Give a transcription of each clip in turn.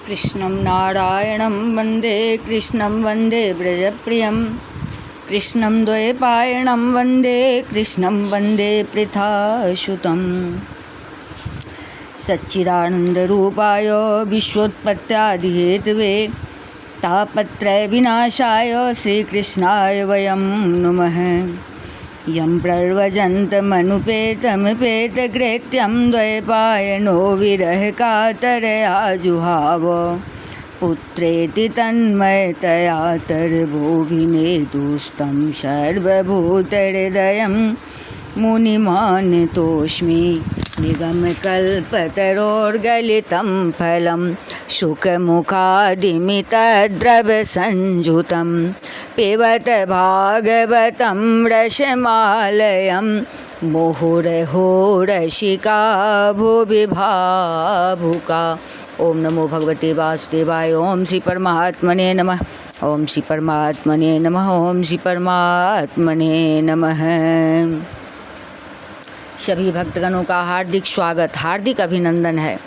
कृष्णं नारायणं वन्दे कृष्णं वन्दे व्रजप्रियं कृष्णं द्वैपायनं वन्दे कृष्णं वन्दे पृथासुतं सच्चिदानन्दरूपाय विश्वोत्पत्त्यादिहेतवे तापत्रयविनाशाय श्रीकृष्णाय वयं नुमः। यं प्रव्रजन्तमनुपेतमपेतकृत्यं द्वैपायनो विरहकातरया जुहाव पुत्रेति तन्मयतया तर्वोऽभिनेदुस्तं सर्वभूतहृदयं मुनिमानतोऽस्मि। निगमकल्पतरोर्गलितं फलं शुकमुखादिमितद्रवसंयुतं पिबत भागवतं रसमालयं मुहुरहो रसिका भुवि भावुका। ओम नमो भगवते वासुदेवाय। ओम श्री परमात्मने नमः। ओम श्री परमात्मने नमः। ओम श्री परमात्मने नमः। सभी भक्तगणों का हार्दिक स्वागत, हार्दिक अभिनंदन है।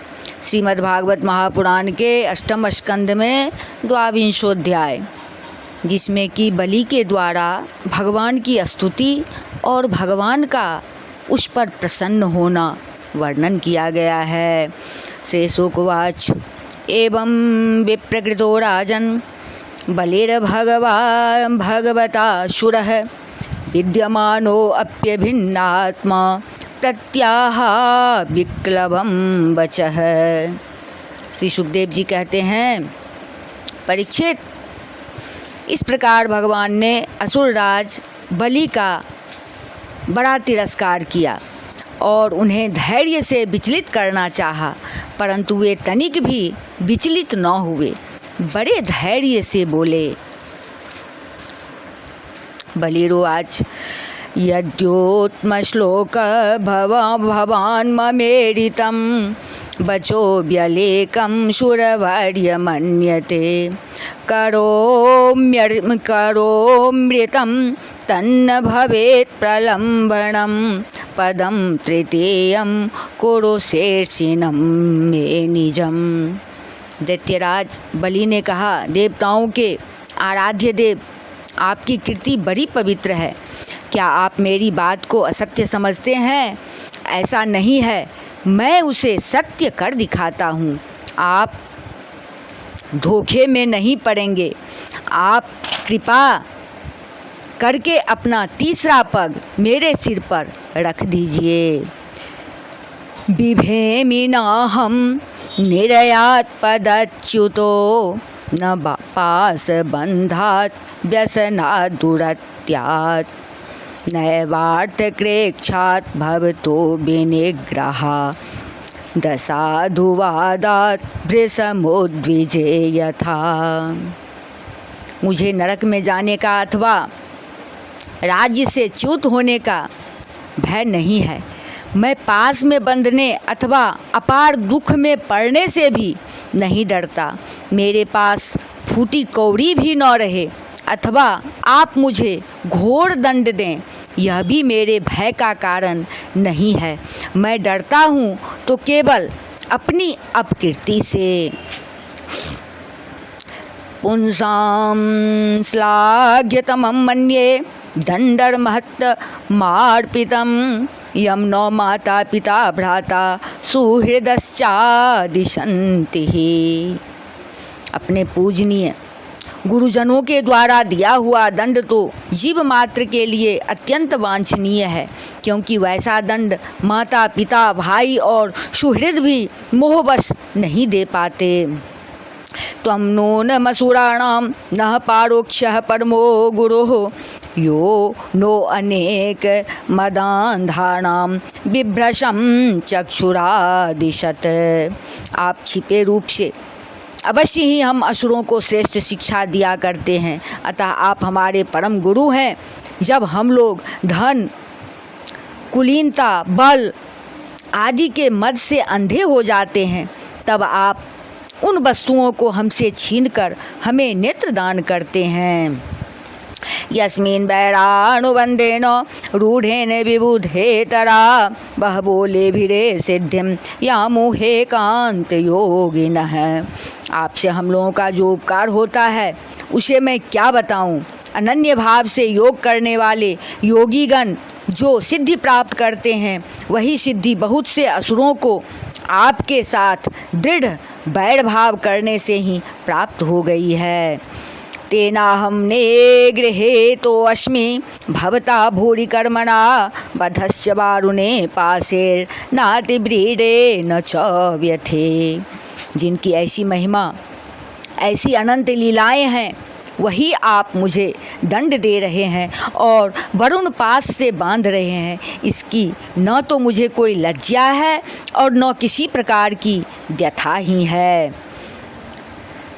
श्रीमद्भागवत महापुराण के अष्टम स्कंद में 22वां, जिसमें कि बलि के द्वारा भगवान की स्तुति और भगवान का उस पर प्रसन्न होना वर्णन किया गया है। श्रेषोकुवाच एवं विप्रकृतो राजन् बलिर्भगवता शुरः विद्यमानो अप्यभिन्नात्मा प्रत्याह विक्लवं वचः। श्री सुखदेव जी कहते हैं, परीक्षित, इस प्रकार भगवान ने असुरराज बलि का बड़ा तिरस्कार किया और उन्हें धैर्य से विचलित करना चाहा, परंतु वे तनिक भी विचलित न हुए, बड़े धैर्य से बोले। बलिरुवाच यद्योत्मश्लोक भवान् ममेरितं वचो व्यलेकं शूरवर्य मन्यते करोम्यृतं तन्न भवेत् प्रलम्बनं पदं तृतीयं कुरु शेषिनं मे निजम्। दैत्यराज बलि ने कहा, देवताओं के आराध्य देव, आपकी कीर्ति बड़ी पवित्र है। क्या आप मेरी बात को असत्य समझते हैं? ऐसा नहीं है, मैं उसे सत्य कर दिखाता हूँ। आप धोखे में नहीं पड़ेंगे। आप कृपा करके अपना तीसरा पग मेरे सिर पर रख दीजिए। बिभेमिनाहं निर्यात पदच्युतो न पास बंधात व्यसनात् दुरत्यात् नैवार्थक्रेक्षात् भवतो विनिग्रहा दशाधुवादात् भृशमोद्विजे यथा। मुझे नरक में जाने का अथवा राज्य से च्युत होने का भय नहीं है। मैं पास में बंधने अथवा अपार दुख में पड़ने से भी नहीं डरता। मेरे पास फूटी कौड़ी भी न रहे अथवा आप मुझे घोर दंड दें, यह भी मेरे भय का कारण नहीं है। मैं डरता हूँ तो केवल अपनी अपकीर्ति से। पुंसां श्लाघ्यतमं मन्ये दण्डर्महत्तमार्पितं यं नो माता पिता भ्राता सुहृदश्चादिशन्ति। अपने पूजनीय गुरुजनों के द्वारा दिया हुआ दंड तो जीव मात्र के लिए अत्यंत वांछनीय है, क्योंकि वैसा दंड माता पिता भाई और सुहृद भी मोहवश नहीं दे पाते। त्वं नून मसूराणां नः पारोक्षः परमो गुरुः यो नो अनेक मदान्धानां बिभ्रशं चक्षुरादिशत्। आप छिपे रूप से अवश्य ही हम असुरों को श्रेष्ठ शिक्षा दिया करते हैं, अतः आप हमारे परम गुरु हैं। जब हम लोग धन, कुलीनता, बल आदि के मद से अंधे हो जाते हैं, तब आप उन वस्तुओं को हमसे छीनकर हमें नेत्रदान करते हैं। यस्मिन् वैरानुबन्धेन रूढ़ेन विबुधेतरा बहवो लेभिरे सिद्धिं यामुहे कान्त योगिनः। आपसे हम लोगों का जो उपकार होता है उसे मैं क्या बताऊं। अनन्य भाव से योग करने वाले योगीगण जो सिद्धि प्राप्त करते हैं वही सिद्धि बहुत से असुरों को आपके साथ दृढ़ बैर भाव करने से ही प्राप्त हो गई है। तेनाहं निगृहे तो अस्मि भवता भूरि कर्मणा बधस्य वारुणे पाशेर नातिव्रीडे न च व्यथे। जिनकी ऐसी महिमा, ऐसी अनंत लीलाएं हैं, वही आप मुझे दंड दे रहे हैं और वरुण पास से बांध रहे हैं। इसकी न तो मुझे कोई लज्जा है और न किसी प्रकार की व्यथा ही है।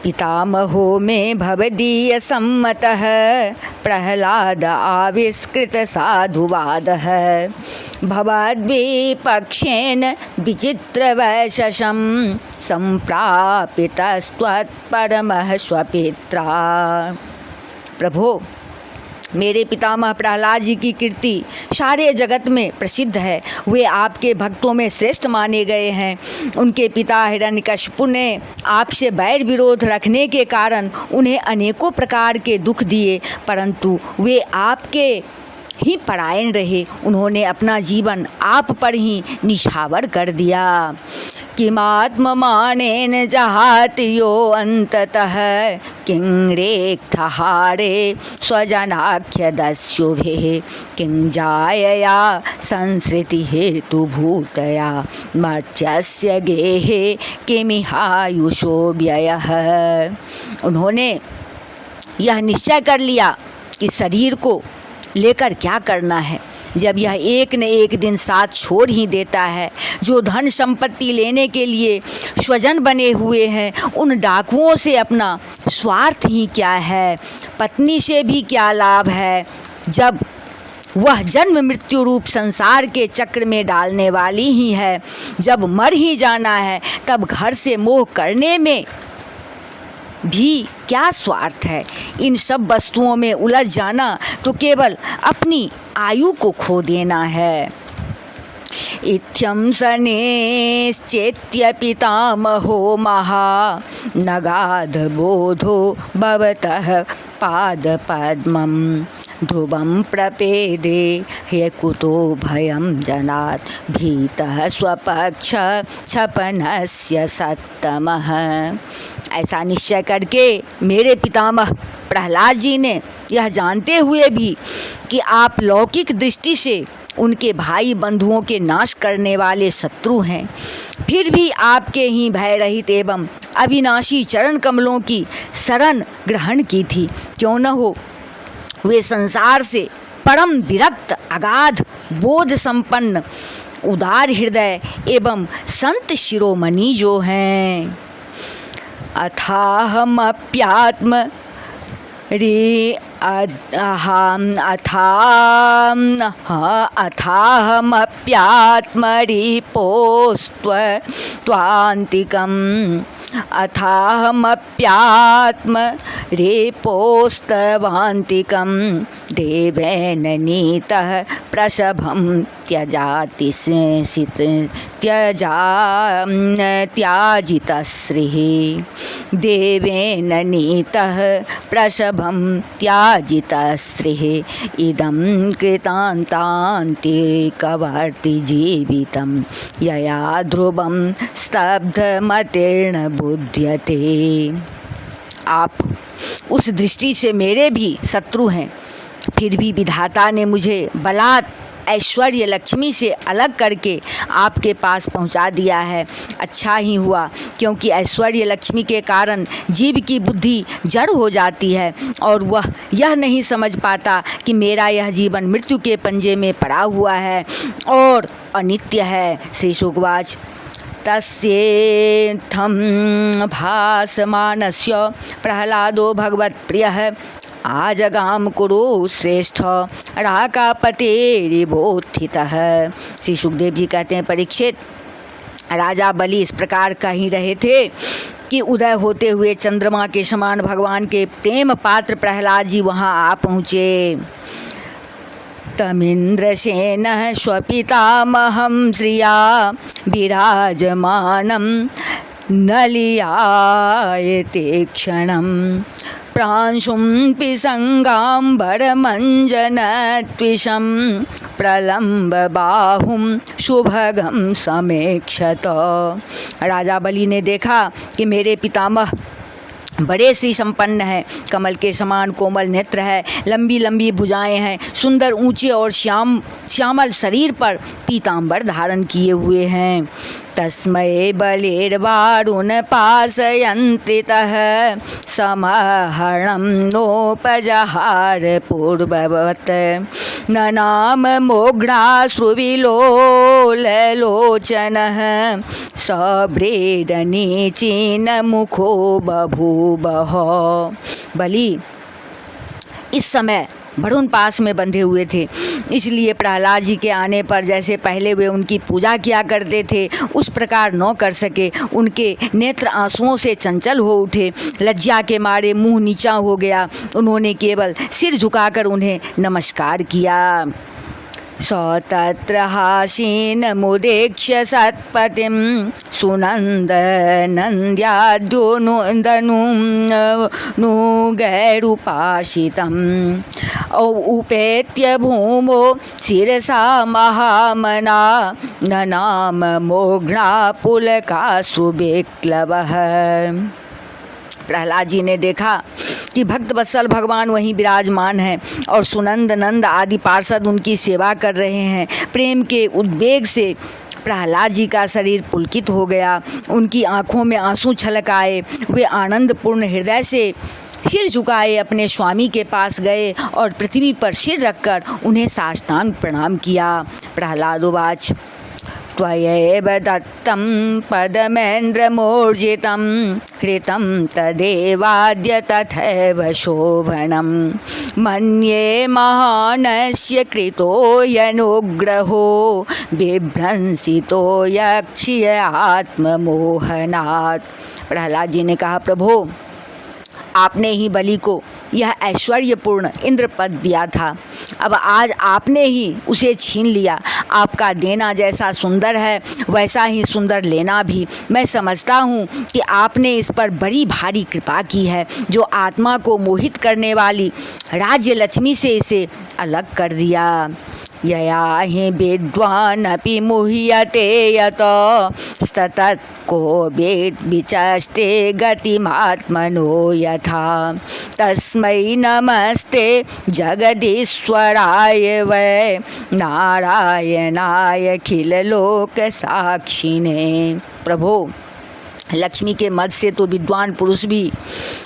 पितामहो में भवदीय सम्मतः प्रहलाद आविष्कृत साधुवादः भवद्विपक्षेन विचित्रवैशसं सम्प्रापितस्त्वत्परमः स्वपित्रा। प्रभो, मेरे पितामह प्रहलाद जी की कीर्ति सारे जगत में प्रसिद्ध है। वे आपके भक्तों में श्रेष्ठ माने गए हैं। उनके पिता हिरण्यकशिपु ने आपसे बैर विरोध रखने के कारण उन्हें अनेकों प्रकार के दुख दिए, परंतु वे आपके ही परायण रहे। उन्होंने अपना जीवन आप पर ही निछावर कर दिया। किमात्ममानेन जहाति यो अंततः किं रेक्थहारे स्वजनाख्यदस्युभिः किं जायया संसृति हेतु भूतया मर्त्यस्य गेहे किमिहायुषो व्ययः। उन्होंने यह निश्चय कर लिया कि शरीर को लेकर क्या करना है, जब यह एक न एक दिन साथ छोड़ ही देता है। जो धन संपत्ति लेने के लिए स्वजन बने हुए हैं, उन डाकुओं से अपना स्वार्थ ही क्या है, पत्नी से भी क्या लाभ है, जब वह जन्म मृत्यु रूप संसार के चक्र में डालने वाली ही है। जब मर ही जाना है तब घर से मोह करने में भी क्या स्वार्थ है। इन सब वस्तुओं में उलझ जाना तो केवल अपनी आयु को खो देना है। इत्थं सनेश्चेत्य पितामहो महा नगाध बोधो भवतः पादपद्मं ध्रुवं प्रपेदे हे कुतो भयं जनात् भीतः स्वपक्ष छपनस्य सत्तमः। ऐसा निश्चय करके मेरे पितामह प्रहलाद जी ने यह जानते हुए भी कि आप लौकिक दृष्टि से उनके भाई बंधुओं के नाश करने वाले शत्रु हैं, फिर भी आपके ही भय रहित एवं अविनाशी चरण कमलों की शरण ग्रहण की थी। क्यों न हो, वे संसार से परम विरक्त, अगाध बोध संपन्न, उदार हृदय एवं संत शिरोमणि जो हैं। अथाहमप्यात्म रे अथाहमप्यात्मरिपोस्त्वान्तिकम् अथाहमप्यात्मरेपोस्तवान्तिकं देवेन नीतः प्रसभं त्याजितश्रीः देवेन नीतः प्रसभं त्याजितश्रीः इदं कृतान्तान्तिकवर्ति जीवितं यया ध्रुवं स्तब्धमतीर्ण बुध्यते। आप उस दृष्टि से मेरे भी शत्रु हैं, फिर भी विधाता ने मुझे बलात् ऐश्वर्य लक्ष्मी से अलग करके आपके पास पहुंचा दिया है। अच्छा ही हुआ, क्योंकि ऐश्वर्य लक्ष्मी के कारण जीव की बुद्धि जड़ हो जाती है और वह यह नहीं समझ पाता कि मेरा यह जीवन मृत्यु के पंजे में पड़ा हुआ है और अनित्य है। श्री शुकवाच तस्येत्थं भासमानस्य प्रहलादो भगवत्प्रियः आजगाम कुरु श्रेष्ठ राकापतेरिबोत्थितः। श्री सुखदेव जी कहते हैं, परीक्षित, राजा बलि इस प्रकार कह रहे थे कि उदय होते हुए चंद्रमा के समान भगवान के प्रेम पात्र प्रहलाद जी वहाँ आ पहुँचे। तमिन्द्रसेनः स्वपितामहं श्रिया विराजमानं नलियायते क्षणं प्रांशुं पिसङ्गाम्बरमञ्जनत्विषं प्रलम्बबाहुं शुभगं समेक्षत। राजा बलि ने देखा कि मेरे पितामह बड़े श्री संपन्न है, कमल के समान कोमल नेत्र है, लंबी लंबी भुजाएं हैं, सुंदर ऊंचे और श्यामल शरीर पर पीताम्बर धारण किए हुए हैं। तस्मै बलिर्वारुण पाशयन्त्रितः समहरणं नोपजहार पूर्ववत् ननाम मोघ्नाश्रुविलोललोचनः सब्रेडनीचीनमुखो बभूवः। बलि इस समय भरुण पास में बंधे हुए थे, इसलिए प्रहलाद जी के आने पर जैसे पहले वे उनकी पूजा किया करते थे उस प्रकार न कर सके। उनके नेत्र आंसुओं से चंचल हो उठे, लज्जा के मारे मुंह नीचा हो गया। उन्होंने केवल सिर झुकाकर उन्हें नमस्कार किया। सतत्र हासीनमुदीक्ष्य सत्पतिं सुनन्दनन्द्याद्योनुगैरुपाशितम् उपेत्य भूमो शिरसा महामना ननाम मोघ्ना पुलकाश्रुविक्लवः। प्रहलाद जी ने देखा कि भक्त वत्सल भगवान वहीं विराजमान हैं और सुनंद नंद आदि पार्षद उनकी सेवा कर रहे हैं। प्रेम के उद्वेग से प्रहलाद जी का शरीर पुलकित हो गया, उनकी आंखों में आंसू छलक आए। वे आनंदपूर्ण हृदय से सिर झुकाए अपने स्वामी के पास गए और पृथ्वी पर सिर रखकर उन्हें साष्टांग प्रणाम किया। प्रहलाद उवाच त्वयैव दत्तं पदमेन्द्रमूर्जितं कृतं तदेवाद्य तथैव शोभनं मन्ये महानस्य कृतोऽयनुग्रहो बिभ्रंसितो यक्षीय आत्ममोहनात्। प्रहलाद जी ने कहा, प्रभो आपने ही बलि को यह ऐश्वर्यपूर्ण इंद्र पद दिया था, अब आज आपने ही उसे छीन लिया। आपका देना जैसा सुंदर है वैसा ही सुंदर लेना भी। मैं समझता हूँ कि आपने इस पर बड़ी भारी कृपा की है, जो आत्मा को मोहित करने वाली राज्य लक्ष्मी से इसे अलग कर दिया। यया हि विद्वानपि मुह्यते यतो स्ततत्को वेद विचष्टे गतिमात्मनो यथा तस्मै नमस्ते जगदीश्वराय वै नारायणाय अखिललोक साक्षिणे। प्रभो लक्ष्मी के मद से तो विद्वान पुरुष भी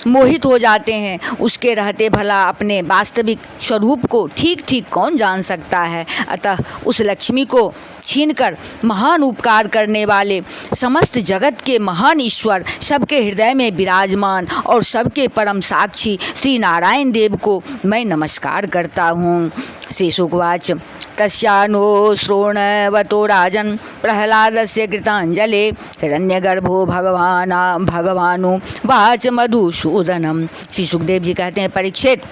मोहित हो जाते हैं, उसके रहते भला अपने वास्तविक स्वरूप को ठीक ठीक कौन जान सकता है। अतः उस लक्ष्मी को छीनकर महान उपकार करने वाले समस्त जगत के महान ईश्वर, सबके हृदय में विराजमान और सबके परम साक्षी श्री नारायण देव को मैं नमस्कार करता हूँ। श्री शुकवाच तस्यानो श्रोणवतो राजन् प्रह्लादस्य कृताञ्जले हिरण्यगर्भो भगवानु वाच मधुसूदनम। श्री सुखदेव जी कहते हैं, परीक्षित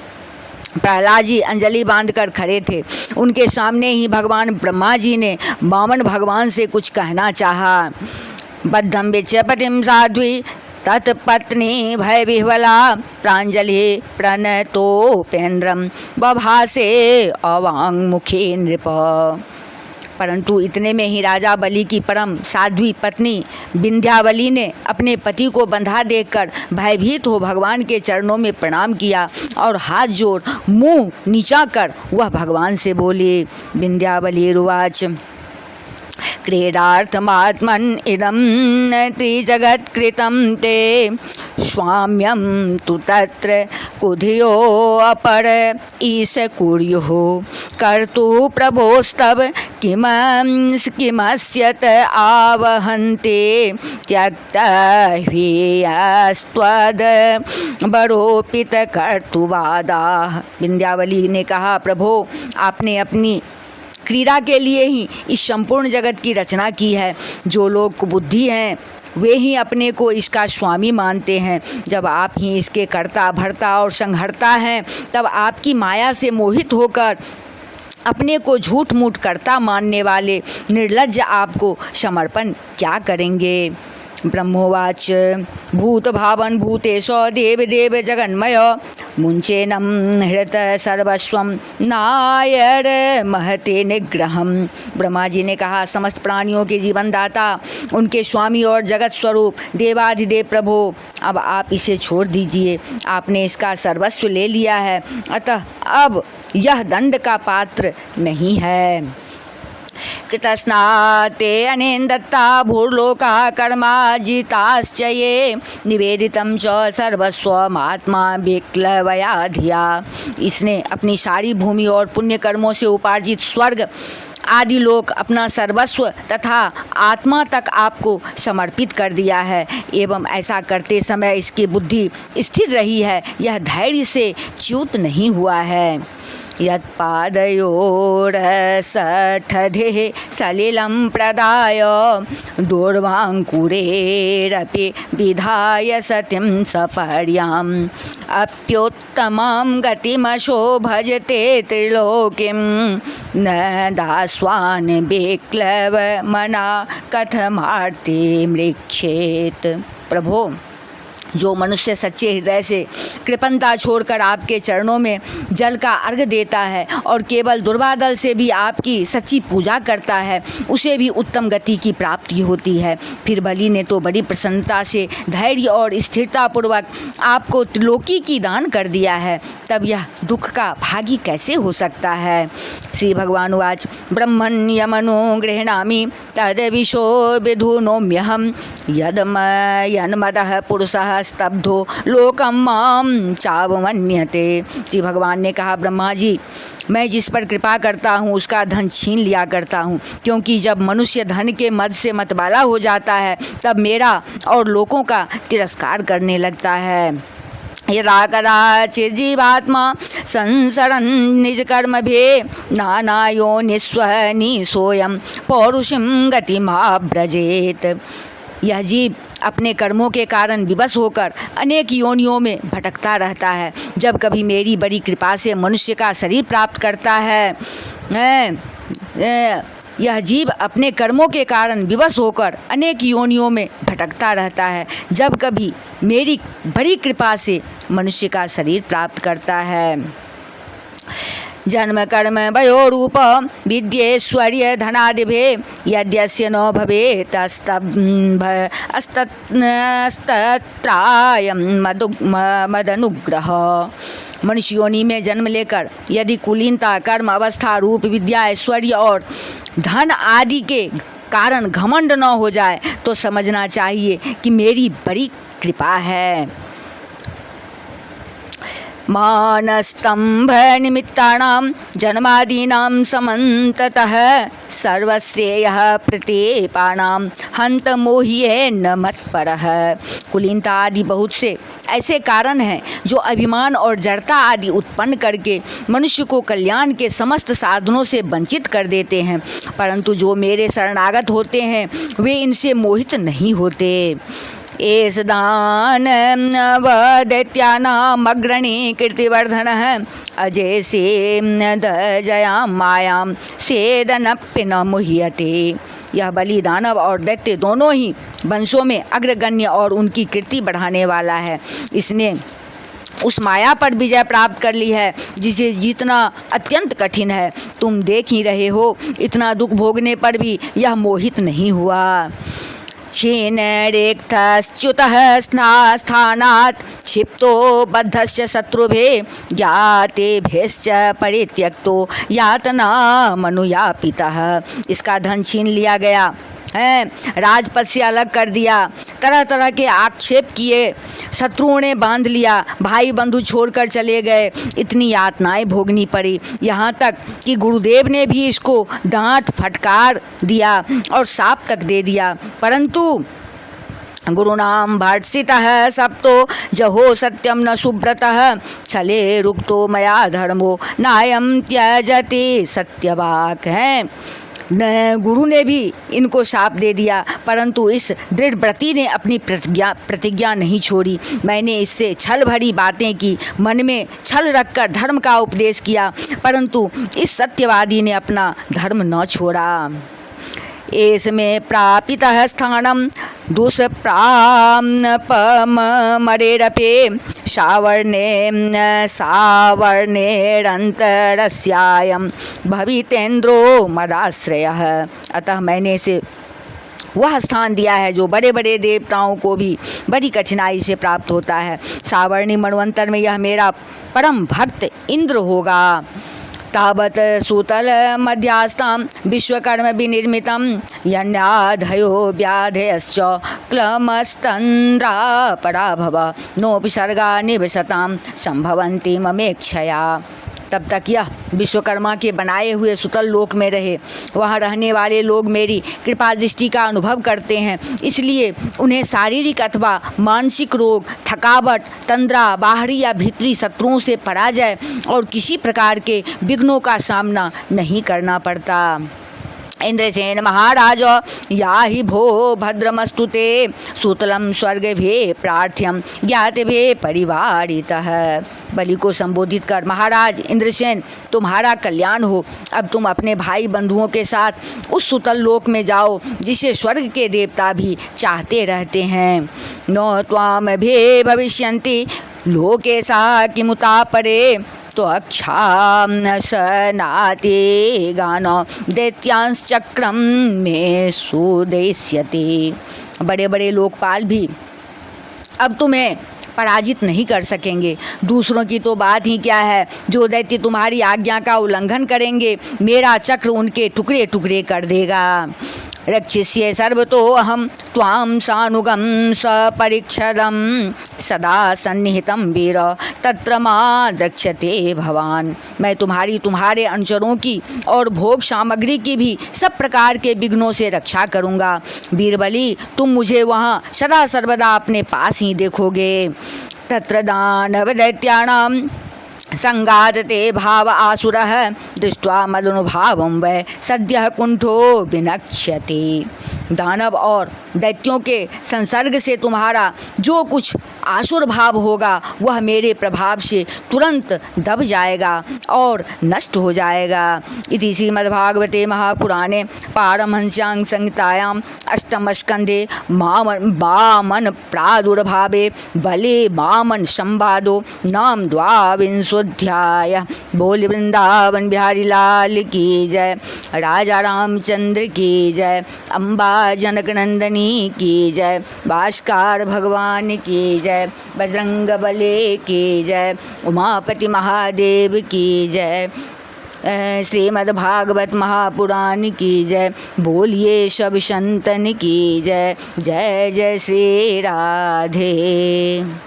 प्रहलाद जी अंजलि बांधकर खड़े थे। उनके सामने ही भगवान ब्रह्मा जी ने वामन भगवान से कुछ कहना चाहा। बद्धं विच्यपतिं साध्वी तत्पत्नी भय विह्वला प्रांजलि प्रणतोपेन्द्रम बभासे अवांगमुखी नृप। परंतु इतने में ही राजा बलि की परम साध्वी पत्नी विंध्यावली ने अपने पति को बंधा देखकर भयभीत हो भगवान के चरणों में प्रणाम किया और हाथ जोड़ मुंह नीचा कर वह भगवान से बोली। विंध्यावलीरुवाच क्रीडार्थमात्मन् इदं त्रिजगत्कृतं ते स्वाम्यं तु तत्र कुधियो अपर ईश कुर्युः कर्तु प्रभोस्तव किमस्यत आवहन्ते त्यक्तह्यस्त्वद बरोपित कर्तुवादाः। विंध्यावली ने कहा, प्रभो आपने अपनी क्रीड़ा के लिए ही इस संपूर्ण जगत की रचना की है। जो लोग कुबुद्धि हैं वे ही अपने को इसका स्वामी मानते हैं। जब आप ही इसके कर्ता भर्ता और संहर्ता हैं, तब आपकी माया से मोहित होकर अपने को झूठ मूठ कर्ता मानने वाले निर्लज्ज आपको समर्पण क्या करेंगे। ब्रह्मोवाच भूतभावन भूतेश देवदेव जगन्मय मुञ्चेनं हृत सर्वस्वं नायर महते निग्रहम। ब्रह्मा जी ने कहा, समस्त प्राणियों के जीवनदाता, उनके स्वामी और जगत स्वरूप देवाधिदेव प्रभु, अब आप इसे छोड़ दीजिए। आपने इसका सर्वस्व ले लिया है, अतः अब यह दंड का पात्र नहीं है। कृतस्नाते अनेन दत्ता भूर्लोका कर्माजिताश्च ये निवेदितं च सर्वस्वमात्मा विक्लवया धिया। इसने अपनी सारी भूमि और पुण्य कर्मों से उपार्जित स्वर्ग आदि लोक, अपना सर्वस्व तथा आत्मा तक आपको समर्पित कर दिया है। एवं ऐसा करते समय इसकी बुद्धि स्थिर रही है, यह धैर्य से च्युत नहीं हुआ है। यत्पादयोरसठधेः सलिलं प्रदाय दूर्वाङ्कुरेरपि विधाय सतिं सपर्याम् अप्योत्तमां गतिमशो भजते त्रिलोकीं न दास्वान् विक्लवमना कथमार्ति मृक्षेत। प्रभो, जो मनुष्य सच्चे हृदय से कृपणता छोड़कर आपके चरणों में जल का अर्घ देता है और केवल दुर्वादल से भी आपकी सच्ची पूजा करता है, उसे भी उत्तम गति की प्राप्ति होती है। फिर बलि ने तो बड़ी प्रसन्नता से धैर्य और स्थिरतापूर्वक आपको त्रिलोकी की दान कर दिया है, तब यह दुख का भागी कैसे हो सकता है। श्री भगवान उवाच ब्रह्मण्यमनो गृह्णामि तद्विशो विधुनोम्यहं यन्मदः पुरुषः स्तब्धो लोकम माम चावमन्यते। श्री भगवान ने कहा, ब्रह्मा जी, मैं जिस पर कृपा करता हूँ उसका धन छीन लिया करता हूँ, क्योंकि जब मनुष्य धन के मद से मतवाला हो जाता है तब मेरा और लोगों का तिरस्कार करने लगता है। यदा कदाचित् जीवात्मा संसरन् निज कर्मभे नानायो निस्वनि सोयम पौरुषिं गतिमाव्रजेत। यह जीव अपने कर्मों के कारण विवश होकर अनेक योनियों में भटकता रहता है। जब कभी मेरी बड़ी कृपा से मनुष्य का शरीर प्राप्त करता है, यह जीव अपने कर्मों के कारण विवश होकर अनेक योनियों में भटकता रहता है। जब कभी मेरी बड़ी कृपा से मनुष्य का शरीर प्राप्त करता है। जन्म कर्म वयो रूप विद्येश्वर्य धनादिभे यद्यस्य न भवेत् अस्तत्रायं मदनुग्रह। मनुष्य योनि में जन्म लेकर यदि कुलीनता, कर्म, अवस्था, रूप, विद्या, ऐश्वर्य और धन आदि के कारण घमंड न हो जाए तो समझना चाहिए कि मेरी बड़ी कृपा है। मानस्तंभ निमित्तानां जन्मादीनां समन्ततः सर्वश्रेयः प्रतीपानां हंत मोह्येन मत्परः। कुलीनता आदि बहुत से ऐसे कारण हैं जो अभिमान और जड़ता आदि उत्पन्न करके मनुष्य को कल्याण के समस्त साधनों से वंचित कर देते हैं, परंतु जो मेरे शरणागत होते हैं वे इनसे मोहित नहीं होते। एष दान वदैत्यानामग्रणी कीर्तिवर्धनः अजेसे दजयां मायां सेदनप्य न मुह्यते। यह बलि, दानव और दैत्य दोनों ही वंशों में अग्रगण्य और उनकी कीर्ति बढ़ाने वाला है। इसने उस माया पर विजय प्राप्त कर ली है जिसे जीतना अत्यंत कठिन है। तुम देख ही रहे हो, इतना दुख भोगने पर भी यह मोहित नहीं हुआ। क्षीण रेक्तश्च्युतः स्थानात् क्षिप्तो बद्धस्य शत्रुभे ज्ञातेभ्यश्च परित्यक्तो यातना मनुयापितः। इसका धन छीन लिया गया है, राजपद से अलग कर दिया, तरह तरह के आक्षेप किए, शत्रुओं ने बांध लिया, भाई बंधु छोड़कर चले गए, इतनी यातनाएं भोगनी पड़ी। यहाँ तक कि गुरुदेव ने भी इसको डांट फटकार दिया और शाप तक दे दिया, परंतु गुरुणाम भर्त्सितः सप्तो जहो सत्यम न सुब्रतः छले रुक्तो मया धर्मो नायम त्यजति सत्यवाक है। गुरु ने भी इनको शाप दे दिया, परंतु इस दृढ़ व्रती ने अपनी प्रतिज्ञा नहीं छोड़ी। मैंने इससे छल भरी बातें की, मन में छल रखकर धर्म का उपदेश किया, परंतु इस सत्यवादी ने अपना धर्म न छोड़ा। एष मे प्रापितः स्थानं दुष्प्रापमरेरपे सावर्णेरन्तरस्यायं भवितेन्द्रो मदाश्रयः। अतः मैंने से वह स्थान दिया है जो बड़े बड़े देवताओं को भी बड़ी कठिनाई से प्राप्त होता है। सावर्णी मन्वंतर में यह मेरा परम भक्त इंद्र होगा। तावत् सूतल मध्यास्तां विश्वकर्म विनिर्मितं यन्याधयो व्याधयश्च क्लमस्तन्द्रा पराभव नोऽपि सर्गा निवसतां संभवन्ति ममेक्षया। तब तक यह विश्वकर्मा के बनाए हुए सुतल लोक में रहे। वहाँ रहने वाले लोग मेरी कृपा दृष्टि का अनुभव करते हैं, इसलिए उन्हें शारीरिक अथवा मानसिक रोग, थकावट, तंद्रा, बाहरी या भीतरी शत्रुओं से पराजय और किसी प्रकार के विघ्नों का सामना नहीं करना पड़ता। इंद्रसेन महाराज या ही भो भद्रमस्तु ते सूतलम स्वर्गभे प्रार्थ्यम ज्ञातभे परिवारितः। बलि को संबोधित कर, महाराज इंद्रसेन तुम्हारा कल्याण हो। अब तुम अपने भाई बंधुओं के साथ उस सुतल लोक में जाओ जिसे स्वर्ग के देवता भी चाहते रहते हैं। न त्वाम भे भविष्यन्ति लोके सा किमुता परे तो अक्षां सनाति गानो दैत्यांश्चक्रम में सुदेश्यते। बड़े बड़े लोकपाल भी अब तुम्हें पराजित नहीं कर सकेंगे। दूसरों की तो बात ही क्या है, जो दैत्य तुम्हारी आज्ञा का उल्लंघन करेंगे मेरा चक्र उनके टुकड़े टुकड़े कर देगा। रक्षिष्ये सर्वतो अहम त्वां सानुगम सपरिच्छदं सदा सन्निहितं वीर तत्र मां द्रक्ष्यते भवान। मैं तुम्हारे अनुचरों की और भोग सामग्री की भी सब प्रकार के विघ्नों से रक्षा करूँगा। वीरबली तुम मुझे वहाँ सदा सर्वदा अपने पास ही देखोगे। तत्र दानव दैत्यानां संगादते भाव आसुरः दृष्ट्वा मदनुभावं वै सद्यः कुंठो विनक्ष्यति। दानव और दैत्यों के संसर्ग से तुम्हारा जो कुछ आसुर भाव होगा वह मेरे प्रभाव से तुरंत दब जाएगा और नष्ट हो जाएगा। इति श्रीमद्भागवते महापुराणे पारमहंस्यां संहितायां अष्टमस्कंधे वामन प्रादुर्भावे बले वामन संवादो नाम द्वाविंशोऽध्याय। बोल वृंदावन बिहारी लाल की जय, राजा रामचंद्र की जय, अम्बा जनक नंदनी की जय, भास्कर भगवान की जय, बजरंग बले की जय, उमापति महादेव की जय, श्रीमद्भागवत महापुराण की जय। बोलिए सब संतन की जय। जय जय श्री राधे।